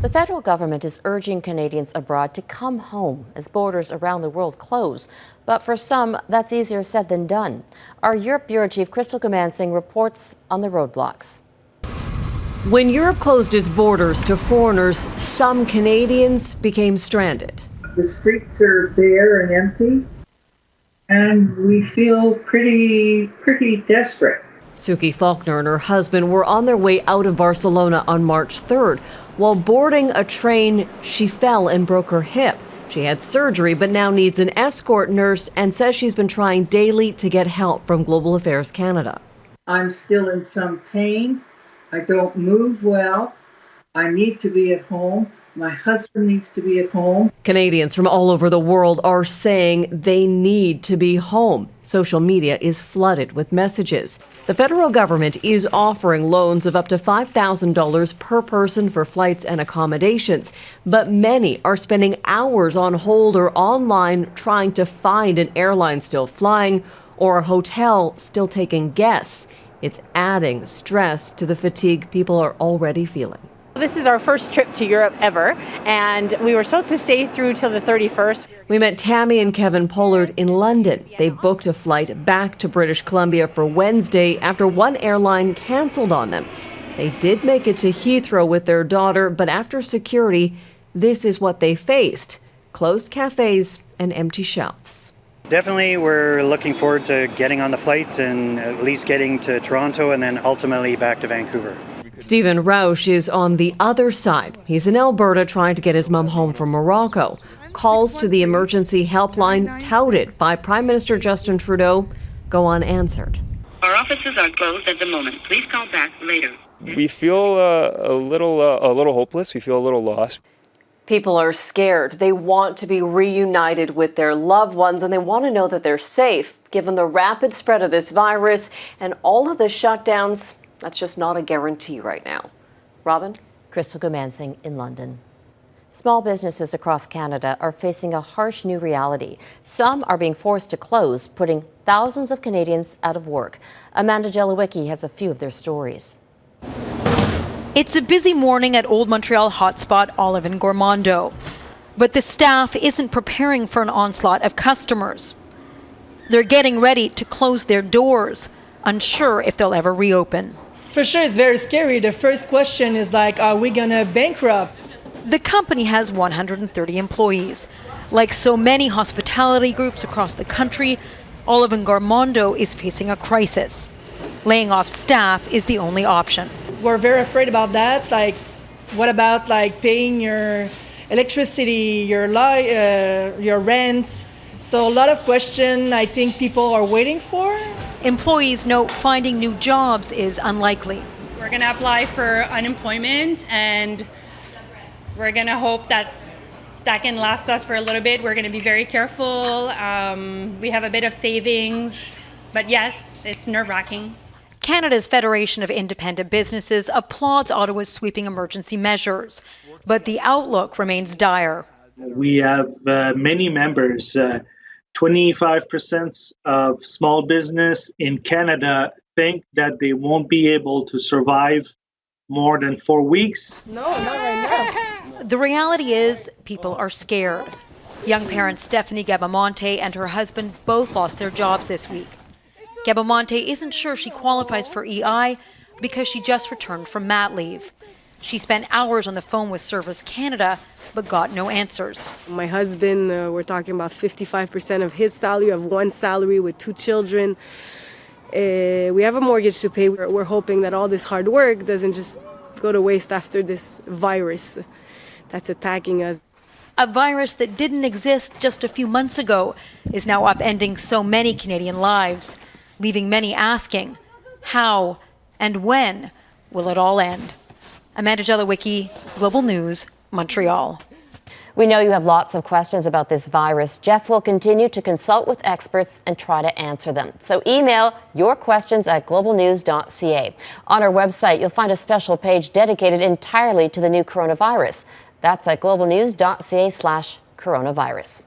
The federal government is urging Canadians abroad to come home as borders around the world close. But for some, that's easier said than done. Our Europe Bureau Chief Gourmando reports on the roadblocks. When Europe closed its borders to foreigners, some Canadians became stranded. The streets are bare and empty, and we feel pretty desperate. Suki Faulkner and her husband were on their way out of Barcelona on March 3rd. While boarding a train, she fell and broke her hip. She had surgery but now needs an escort nurse and says she's been trying daily to get help from Global Affairs Canada. I'm still in some pain. I don't move well. I need to be at home. My husband needs to be at home. Canadians from all over the world are saying they need to be home. Social media is flooded with messages. The federal government is offering loans of up to $5,000 per person for flights and accommodations, but many are spending hours on hold or online trying to find an airline still flying or a hotel still taking guests. It's adding stress to the fatigue people are already feeling. This is our first trip to Europe ever, and we were supposed to stay through till the 31st. We met Tammie and Kevin Pollard in London. They booked a flight back to British Columbia for Wednesday after one airline canceled on them. They did make it to Heathrow with their daughter, but after security, this is what they faced: closed cafes and empty shelves. Definitely, we're looking forward to getting on the flight and at least getting to Toronto and then ultimately back to Vancouver. Stephen Rausch is on the other side. He's in Alberta trying to get his mom home from Morocco. Calls to the emergency helpline touted by Prime Minister Justin Trudeau go unanswered. Our offices are closed at the moment. Please call back later. We feel a little hopeless. We feel a little lost. People are scared. They want to be reunited with their loved ones, and they want to know that they're safe. Given the rapid spread of this virus and all of the shutdowns, that's just not a guarantee right now. Robin? Gourmando in London. Small businesses across Canada are facing a harsh new reality. Some are being forced to close, putting thousands of Canadians out of work. Jelowicki has a few of their stories. It's a busy morning at Old Montreal hotspot Olive in Gourmando. But the staff isn't preparing for an onslaught of customers. They're getting ready to close their doors, unsure if they'll ever reopen. For sure, it's very scary. The first question is like, are we gonna bankrupt? The company has 130 employees. Like so many hospitality groups across the country, Olive in Gourmando is facing a crisis. Laying off staff is the only option. We're very afraid about that. Like, what about like paying your electricity, your rent? So a lot of questions I think people are waiting for. Employees note finding new jobs is unlikely. We're going to apply for unemployment, and we're going to hope that can last us for a little bit. We're going to be very careful. We have a bit of savings, but yes, it's nerve-wracking. Canada's Federation of Independent Businesses applauds Ottawa's sweeping emergency measures, but the outlook remains dire. We have many members. 25% of small business in Canada think that they won't be able to survive more than 4 weeks. No, not right now. The reality is people are scared. Young parent Stephanie Gabamonte and her husband both lost their jobs this week. Gabamonte isn't sure she qualifies for EI because she just returned from mat leave. She spent hours on the phone with Service Canada, but got no answers. My husband, we're talking about 55% of his salary, of one salary with 2 children. We have a mortgage to pay. We're hoping that all this hard work doesn't just go to waste after this virus that's attacking us. A virus that didn't exist just a few months ago is now upending so many Canadian lives, leaving many asking, how and when will it all end? Jelowicki, Global News, Montreal. We know you have lots of questions about this virus. Jeff will continue to consult with experts and try to answer them. So email your questions at globalnews.ca. On our website, you'll find a special page dedicated entirely to the new coronavirus. That's at globalnews.ca/coronavirus.